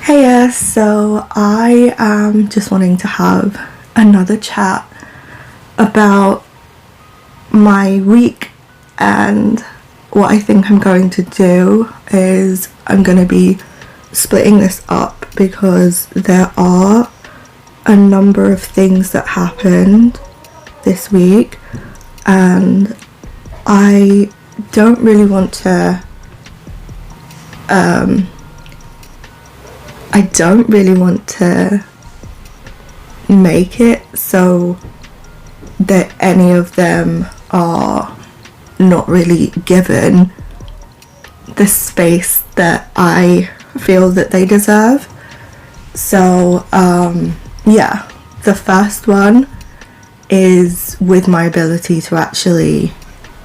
Hey, so I am just wanting to have another chat about my week, and what I think I'm going to do is I'm going to be splitting this up because there are a number of things that happened this week, and I don't really want to make it so that any of them are not really given the space that I feel that they deserve. So the first one is with my ability to actually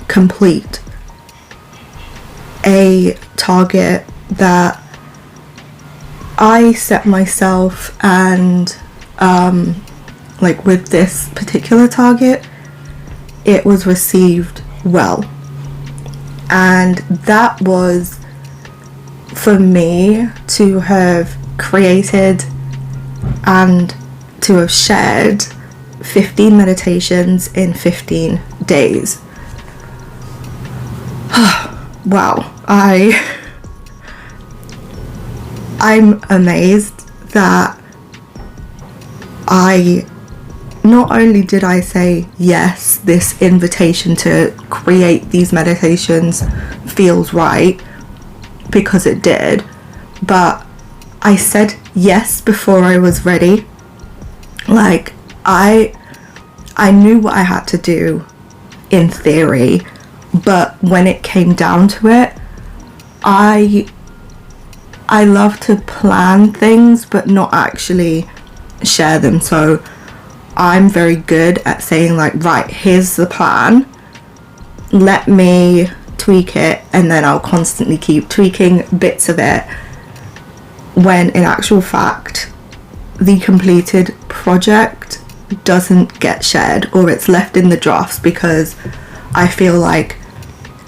complete a target that I set myself, and with this particular target, it was received well, and that was for me to have created and to have shared 15 meditations in 15 days. Wow, I'm amazed that not only did I say yes, this invitation to create these meditations feels right, because it did, but I said yes before I was ready. I knew what I had to do in theory, but when it came down to it, I love to plan things but not actually share them. So I'm very good at saying right, here's the plan, let me tweak it, and then I'll constantly keep tweaking bits of it, when in actual fact the completed project doesn't get shared, or it's left in the drafts because I feel like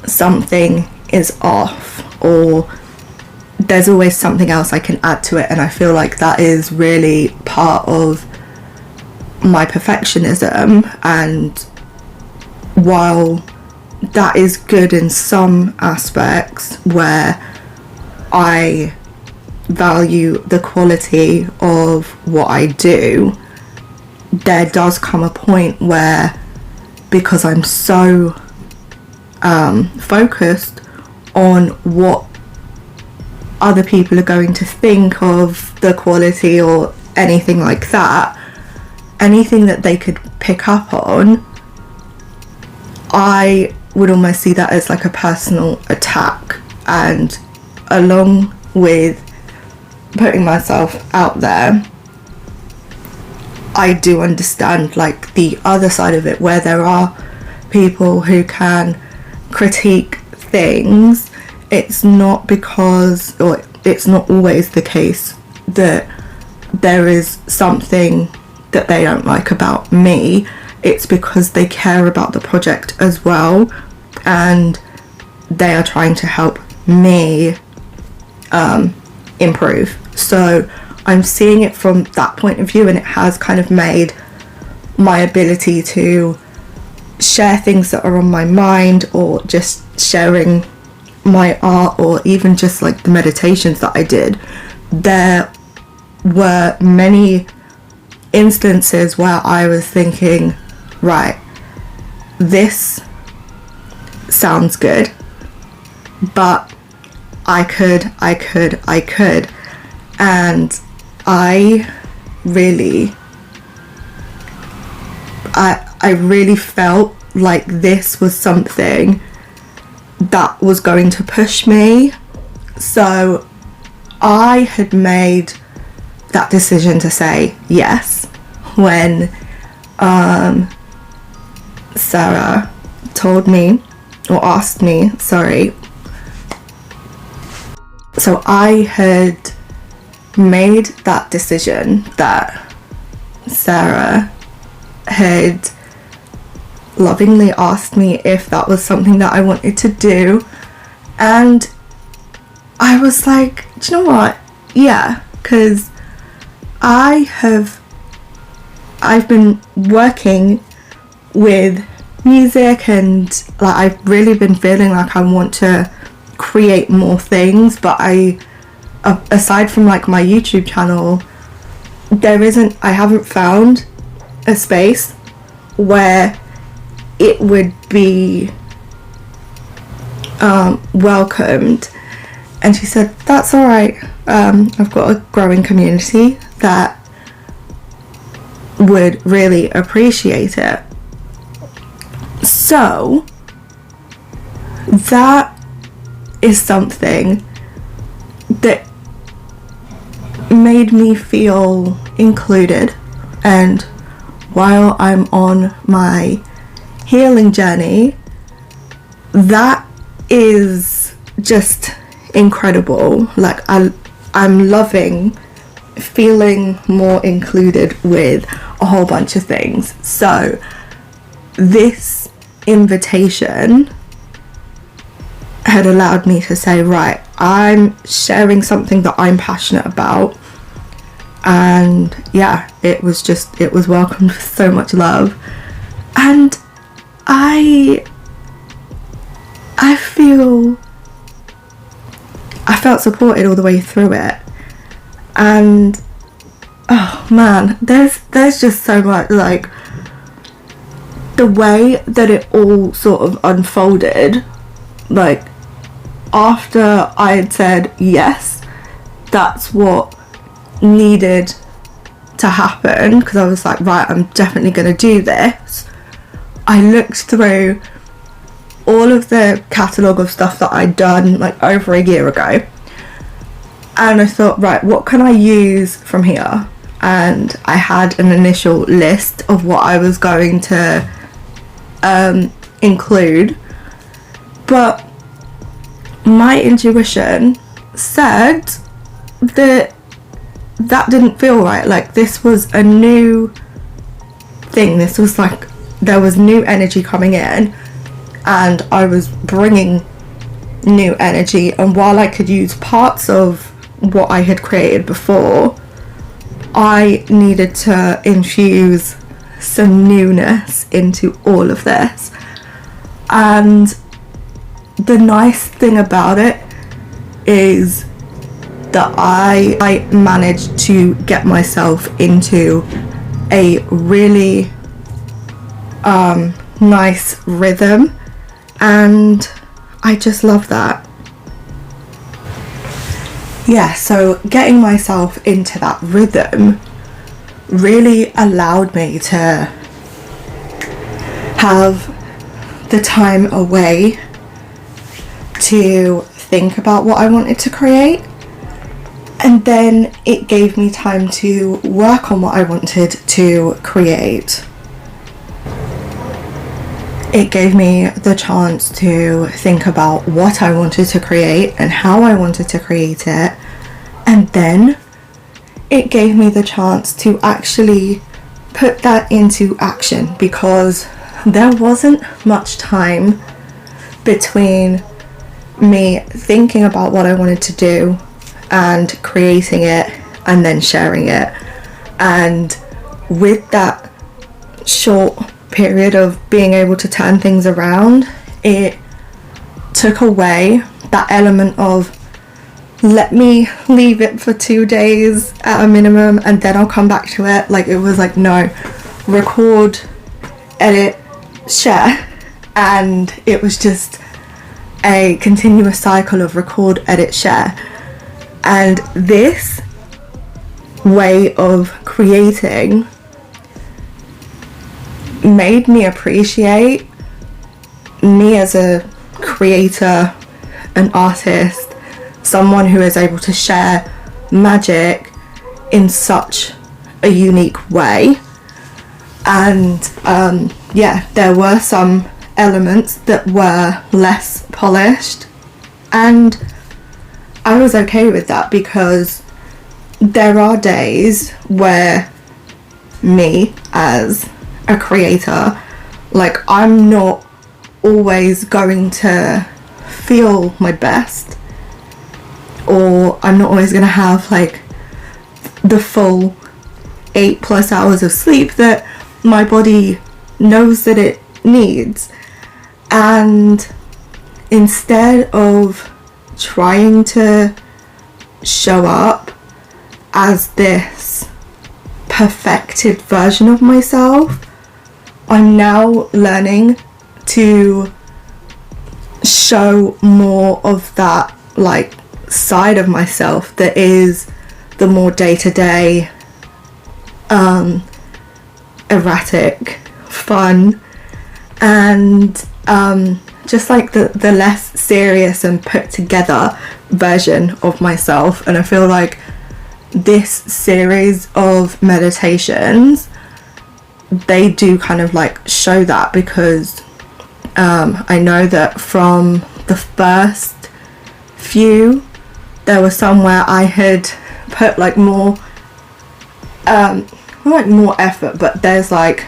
something is off, or there's always something else I can add to it, and I feel like that is really part of my perfectionism. And while that is good in some aspects where I value the quality of what I do, there does come a point where, because I'm so focused on what other people are going to think of the quality or anything like that, anything that they could pick up on, I would almost see that as like a personal attack. And along with putting myself out there, I do understand the other side of it, where there are people who can critique things. It's not because, or it's not always the case, that there is something that they don't like about me. It's because they care about the project as well, and they are trying to help me improve. So I'm seeing it from that point of view, and it has kind of made my ability to share things that are on my mind, or just sharing my art, or even just the meditations that I did. There were many instances where I was thinking, right, this sounds good, but I could, and I really felt like this was something that was going to push me. So I had made that decision to say yes when Sarah told me, or asked me, sorry. So I had made that decision that Sarah had lovingly asked me if that was something that I wanted to do, and I was like, do you know what? Yeah, because I've been working with music, and like I've really been feeling like I want to create more things, but aside from like my YouTube channel, I haven't found a space where it would be welcomed. And she said, that's all right, I've got a growing community that would really appreciate it. So that is something that made me feel included, and while I'm on my healing journey, that is just incredible. Like I'm loving feeling more included with a whole bunch of things. So this invitation had allowed me to say, right, I'm sharing something that I'm passionate about, and yeah, it was welcomed with so much love, and I felt supported all the way through it. And oh man, there's just so much, like the way that it all sort of unfolded. Like after I had said yes, that's what needed to happen, because I was like, right, I'm definitely going to do this. I looked through all of the catalogue of stuff that I'd done like over a year ago, and I thought, right, what can I use from here? And I had an initial list of what I was going to include, but my intuition said that didn't feel right. Like this was a new thing. This was like there was new energy coming in, and I was bringing new energy, and while I could use parts of what I had created before, I needed to infuse some newness into all of this. And the nice thing about it is that I managed to get myself into a really nice rhythm, and I just love that. Yeah, so getting myself into that rhythm really allowed me to have the time away to think about what I wanted to create, and then it gave me time to work on what I wanted to create. It gave me the chance to think about what I wanted to create and how I wanted to create it, and then it gave me the chance to actually put that into action, because there wasn't much time between me thinking about what I wanted to do and creating it and then sharing it. And with that short period of being able to turn things around, it took away that element of, let me leave it for 2 days at a minimum and then I'll come back to it. Like it was like, no, record, edit, share. And it was just a continuous cycle of record, edit, share. And this way of creating made me appreciate me as a creator, an artist, someone who is able to share magic in such a unique way. And yeah, there were some elements that were less polished, and I was okay with that, because there are days where me as a creator, like I'm not always going to feel my best, or I'm not always going to have like the full 8+ hours of sleep that my body knows that it needs. And instead of trying to show up as this perfected version of myself, I'm now learning to show more of that like side of myself that is the more day-to-day, erratic, fun, and just like the less serious and put together version of myself. And I feel like this series of meditations, they do kind of like show that, because I know that from the first few, there was some where I had put like more more effort, but there's like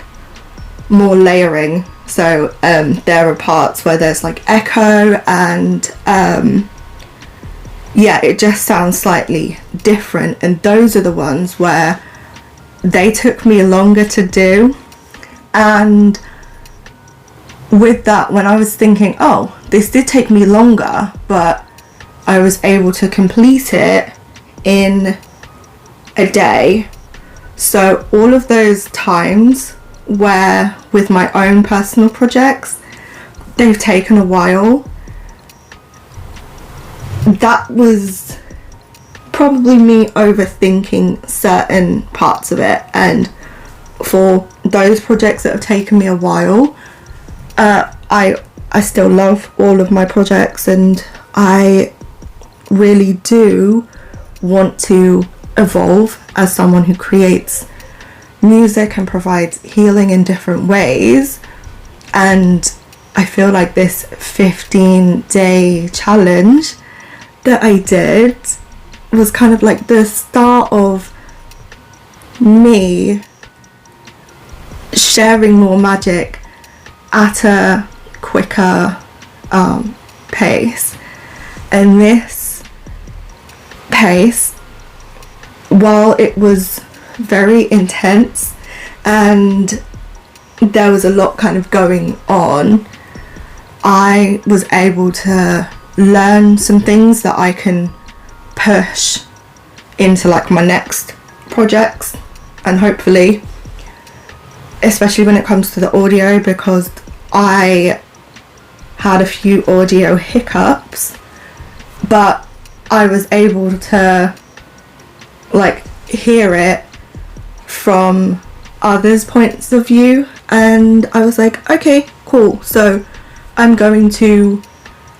more layering. So there are parts where there's like echo, and yeah, it just sounds slightly different, and those are the ones where they took me longer to do. And with that, when I was thinking, oh, this did take me longer, but I was able to complete it in a day. So all of those times where with my own personal projects, they've taken a while, that was probably me overthinking certain parts of it. And for those projects that have taken me a while, I still love all of my projects, and I really do want to evolve as someone who creates music and provides healing in different ways. And I feel like this 15-day challenge that I did was kind of like the start of me sharing more magic at a quicker pace. And this pace, while it was very intense and there was a lot kind of going on, I was able to learn some things that I can push into like my next projects, and hopefully, especially when it comes to the audio, because I had a few audio hiccups, but I was able to like hear it from others' points of view, and I was like, okay, cool, so I'm going to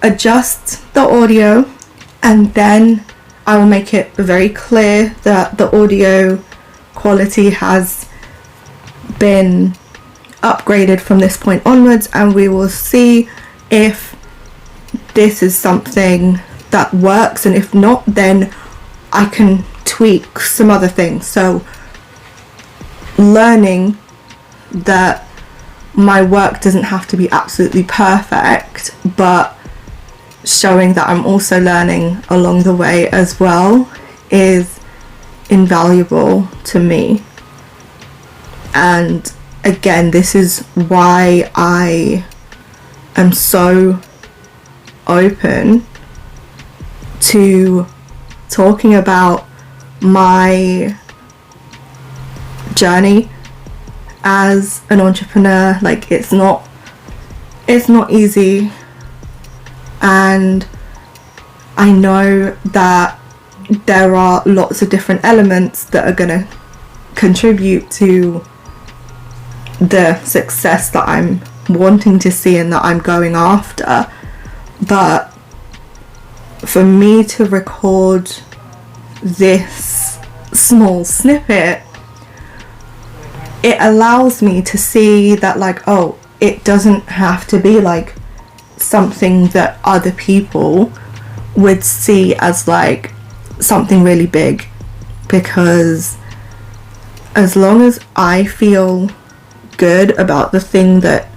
adjust the audio, and then I will make it very clear that the audio quality has been upgraded from this point onwards, and we will see if this is something that works, and if not, then I can tweak some other things. So learning that my work doesn't have to be absolutely perfect, but showing that I'm also learning along the way as well is invaluable to me. And again, this is why I am so open to talking about my journey as an entrepreneur. Like, it's not easy, and I know that there are lots of different elements that are going to contribute to the success that I'm wanting to see and that I'm going after. But for me to record this small snippet, it allows me to see that, like, oh, it doesn't have to be like something that other people would see as like something really big, because as long as I feel good about the thing that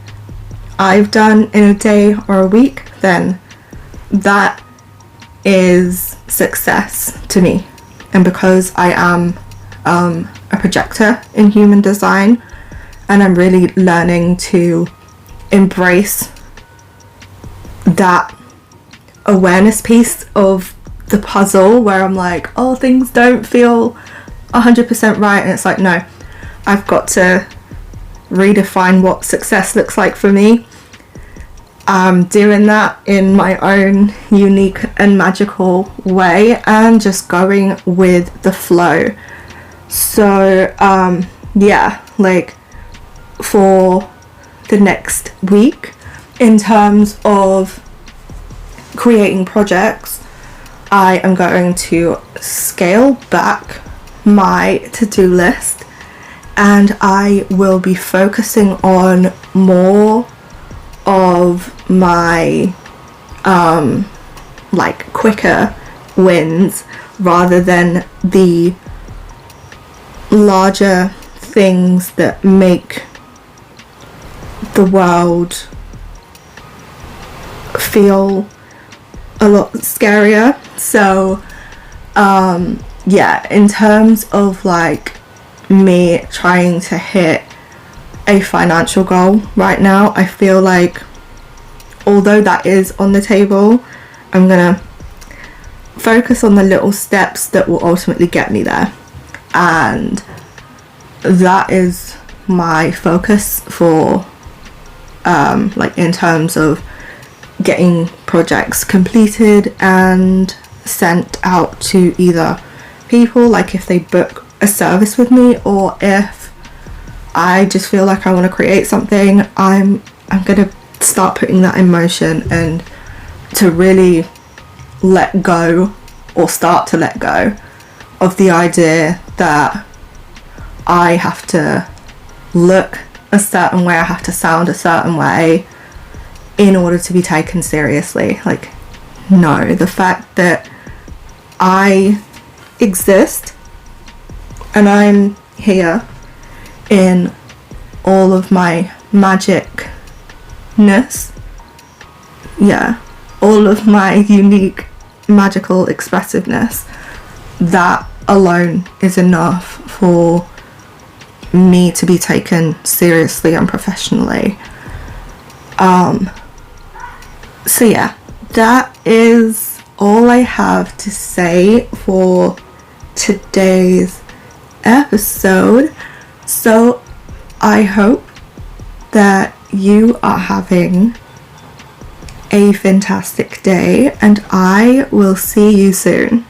I've done in a day or a week, then that is success to me. And because I am a projector in human design, and I'm really learning to embrace that awareness piece of the puzzle where I'm like, oh, things don't feel 100% right, and it's like, no, I've got to redefine what success looks like for me. I'm doing that in my own unique and magical way and just going with the flow. So yeah, like for the next week, in terms of creating projects, I am going to scale back my to-do list, and I will be focusing on more of my like quicker wins rather than the larger things that make the world feel a lot scarier. So yeah, in terms of like me trying to hit a financial goal right now, I feel like although that is on the table, I'm gonna focus on the little steps that will ultimately get me there, and that is my focus for like in terms of getting projects completed and sent out to either people, like if they book a service with me, or if I just feel like I want to create something, I'm gonna start putting that in motion, and to really let go, or start to let go of the idea that I have to look a certain way, I have to sound a certain way in order to be taken seriously. Like, no, the fact that I exist and I'm here in all of my magicness, yeah, all of my unique magical expressiveness, that alone is enough for me to be taken seriously and professionally. So yeah, that is all I have to say for today's episode. So I hope that you are having a fantastic day, and I will see you soon.